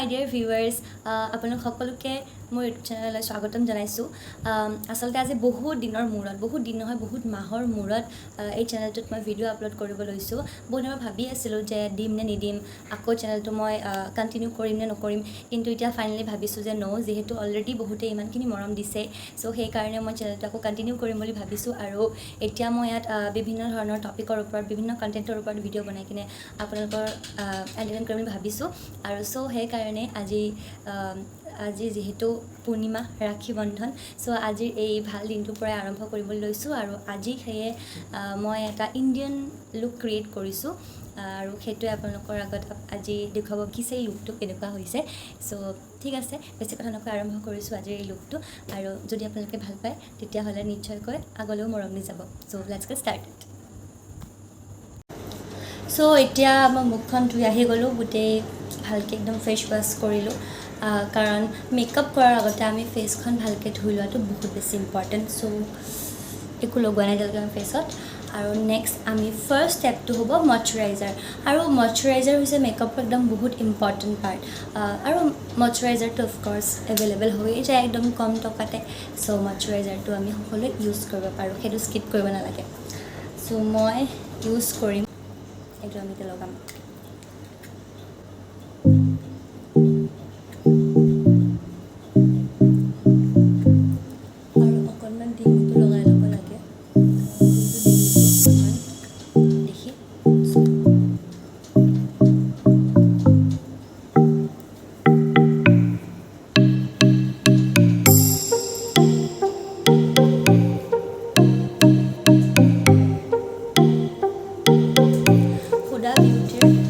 মাই dear viewers আপোনালোক সকলোকে মোৰ ইউটিউব চেনেললৈ স্বাগতম জনাইছোঁ আচলতে আজি বহুত দিনৰ মূৰত বহুত দিন নহয় বহুত মাহৰ মূৰত এই চেনেলটোত মই ভিডিঅ' আপলোড কৰিব লৈছোঁ বহুত মই ভাবি আছিলোঁ যে দিম নে নিদিম আকৌ চেনেলটো মই কণ্টিনিউ কৰিম নে নকৰিম কিন্তু এতিয়া ফাইনেলি ভাবিছোঁ যে ন' যিহেতু অলৰেডি বহুতে ইমানখিনি মৰম দিছে চ' সেইকাৰণে মই চেনেলটো আকৌ কণ্টিনিউ কৰিম বুলি ভাবিছোঁ আৰু এতিয়া মই ইয়াত বিভিন্ন ধৰণৰ টপিকৰ ওপৰত বিভিন্ন কণ্টেণ্টৰ ওপৰত ভিডিঅ' বনাই কিনে আপোনালোকৰ এণ্টাৰটেইন কৰিম বুলি ভাবিছোঁ আৰু চ' সেইকাৰণে আজি যিহেতু পূৰ্ণিমা ৰাখী বন্ধন চ' আজিৰ এই ভাল দিনটোৰ পৰাই আৰম্ভ কৰিবলৈ লৈছোঁ আৰু আজি সেয়ে মই এটা ইণ্ডিয়ান লুক ক্ৰিয়েট কৰিছোঁ আৰু সেইটোৱে আপোনালোকৰ আগত আজি দেখুৱাব বিচাৰি লুকটো কেনেকুৱা হৈছে চ' ঠিক আছে বেছি কথা নকৈ আৰম্ভ কৰিছোঁ আজিৰ এই লুকটো আৰু যদি আপোনালোকে ভাল পায় তেতিয়াহ'লে নিশ্চয়কৈ আগলৈও মৰম দি যাব চ' লেটছ গেট ষ্টাৰ্টেড চ' এতিয়া মই মুখখন ধুই আহি গ'লোঁ গোটেই ভালকৈ একদম ফেচ ৱাছ কৰিলোঁ কাৰণ মেকআপ কৰাৰ আগতে আমি ফেচখন ভালকৈ ধুই লোৱাটো বহুত বেছি ইম্পৰ্টেণ্ট চ' একো লগোৱা নাই এতিয়ালৈকে আমি ফেচত আৰু নেক্সট আমি ফাৰ্ষ্ট ষ্টেপটো হ'ব মইশ্চাৰাইজাৰ আৰু মইশ্চাৰাইজাৰ হৈছে মেকআপৰ একদম বহুত ইম্পৰ্টেণ্ট পাৰ্ট আৰু মইশ্চাৰাইজাৰটো অফক'ৰ্ছ এভেইলেবল হৈয়ে যায় একদম কম টকাতে চ' মইশ্চাৰাইজাৰটো আমি সকলোৱে ইউজ কৰিব পাৰোঁ সেইটো স্কিপ কৰিব নালাগে চ' মই ইউজ কৰিম এইটো আমি এতিয়া লগাম আৰু অকণমান ডিঙিটো লগাই ল'ব লাগে দেখি huda বিউটিৰ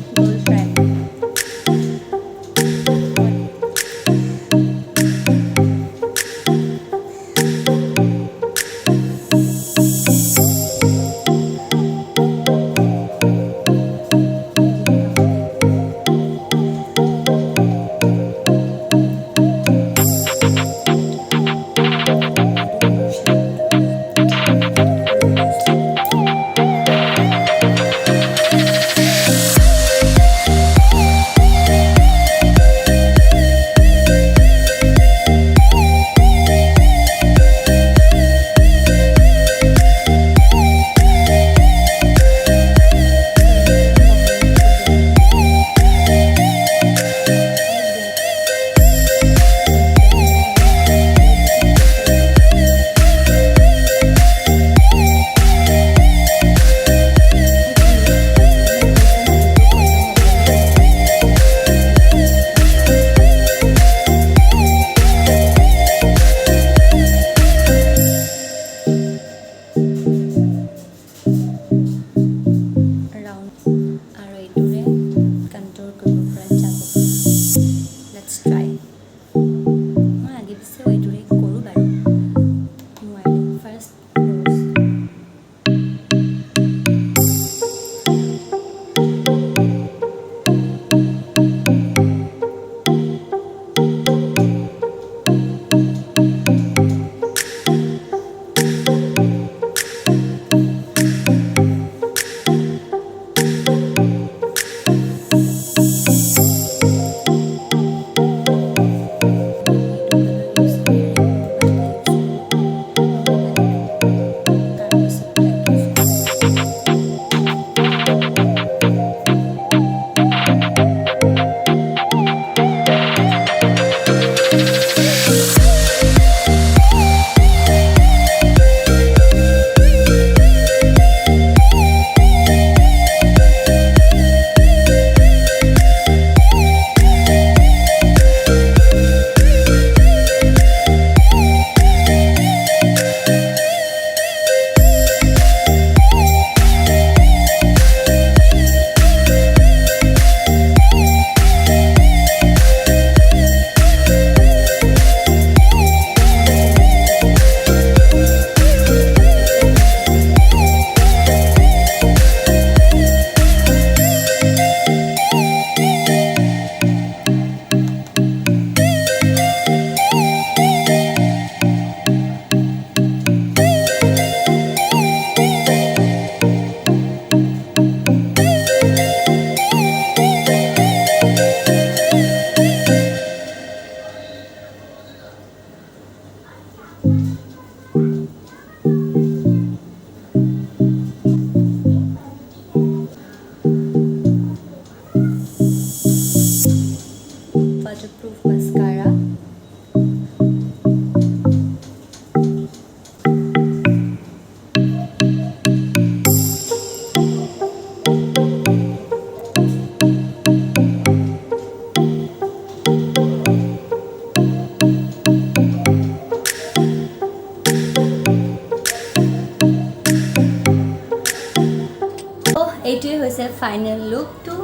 ফাইনেল লুকটো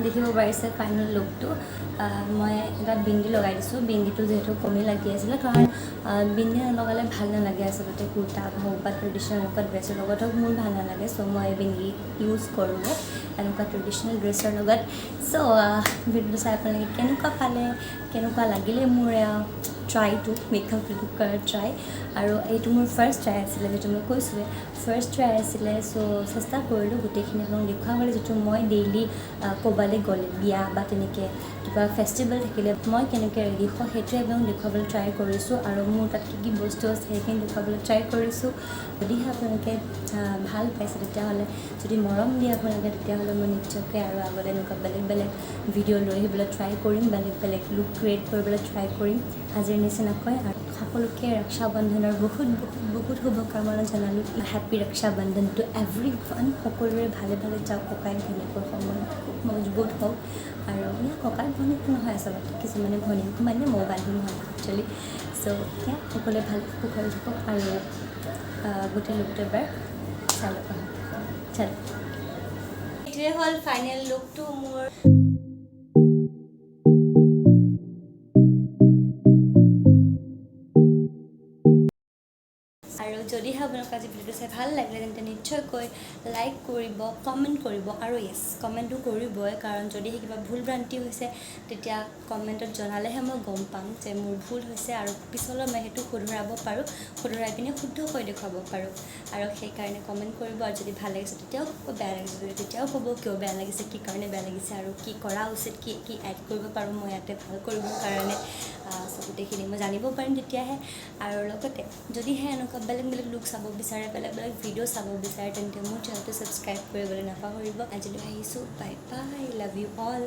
দেখিব পাৰিছে ফাইনেল লুকটো মই এটা বিন্দি লগাই দিছোঁ বিন্দিটো যিহেতু কমি লাগি আছিলে কাৰণ বিন্দি নলগালে ভাল নালাগে আচলতে কুৰ্তা হওক বা ট্ৰেডিশ্যনেল এনেকুৱা ড্ৰেছৰ লগত হওক মোৰ ভাল নালাগে চ' মই বিন্দি ইউজ কৰোঁ এনেকুৱা ট্ৰেডিশ্যনেল ড্ৰেছৰ লগত চ' ভিডিঅ'টো চাই আপোনালোকে কেনেকুৱা পালে কেনেকুৱা লাগিলে মোৰ ট্ৰাইটো মেকআপ লুক কৰাৰ ট্ৰাই আৰু এইটো মোৰ ফাৰ্ষ্ট ট্ৰাই আছিলে যিটো মই কৈছোঁৱে ফাৰ্ষ্ট ট্ৰাই আছিলে চ' চেষ্টা কৰিলোঁ গোটেইখিনি আপোনাক দেখুৱাবলৈ যিটো মই ডেইলি ক'ৰবালৈ গ'লে বিয়া বা তেনেকৈ কিবা ফেষ্টিভেল থাকিলে মই কেনেকৈ ৰেডি হওঁ সেইটোৱে আপোনাক দেখুৱাবলৈ ট্ৰাই কৰিছোঁ আৰু মোৰ তাত কি কি বস্তু আছে সেইখিনি দেখুৱাবলৈ ট্ৰাই কৰিছোঁ যদিহে আপোনালোকে ভাল পাইছে তেতিয়াহ'লে যদি মৰম দিয়ে আপোনালোকে তেতিয়াহ'লে মই নিশ্চয়কৈ আৰু আগলৈ এনেকুৱা বেলেগ বেলেগ ভিডিঅ' লৈ আহিবলৈ ট্ৰাই কৰিম বেলেগ বেলেগ লুক ক্ৰিয়েট কৰিবলৈ ট্ৰাই কৰিম আজিৰ নিচিনাকৈ আৰু সকলোকে ৰক্ষা বন্ধনৰ বহুত বহুত বহুত শুভকামনা জনালোঁ হেপী ৰক্ষা বন্ধন টু এভৰি ওৱান সকলোৰে ভালে ভালে যাওক ককাই ভনীয়েকৰ সময় খুব মজবুত হওক আৰু ককাই ভনীয়েক নহয় আচলতে কিছুমানে ভনীয়েক মানে মোবাইল নহয় একচুৱেলি চ' সকলোৱে ভাল সুখৰে থাকক আৰু গোটেই লুকটো এবাৰ চাই ল'ব চাই এইটোৱে হ'ল ফাইনেল লুকটো মোৰ আৰু যদিহে আপোনালোকে আজি ভিডিঅ'টো চাই ভাল লাগিলে তেন্তে নিশ্চয়কৈ লাইক কৰিব কমেণ্ট কৰিব আৰু য়েছ কমেণ্টটো কৰিবই কাৰণ যদিহে কিবা ভুল ভ্ৰান্তি হৈছে তেতিয়া কমেণ্টত জনালেহে মই গম পাম যে মোৰ ভুল হৈছে আৰু পিছলৈ মই সেইটো শুধৰাব পাৰোঁ শুধৰাই পিনে শুদ্ধকৈ দেখুৱাব পাৰোঁ আৰু সেইকাৰণে কমেণ্ট কৰিব আৰু যদি ভাল লাগিছে তেতিয়াও ক'ব বেয়া লাগিছে যদি তেতিয়াও ক'ব কিয় বেয়া লাগিছে কি কাৰণে বেয়া লাগিছে আৰু কি কৰা উচিত কি কি এড কৰিব পাৰোঁ মই ইয়াতে ভাল কৰিবৰ কাৰণে গোটেইখিনি মই জানিব পাৰিম তেতিয়াহে আৰু লগতে যদিহে এনেকুৱা বেলেগ বেলেগ লুক চাব বিচাৰে বেলেগ বেলেগ ভিডিঅ' চাব বিচাৰে তেন্তে মোৰ চেনেলটো ছাবস্ক্ৰাইব কৰিবলৈ নাপাহৰিব আজিলৈ আহিছোঁ bye bye love you all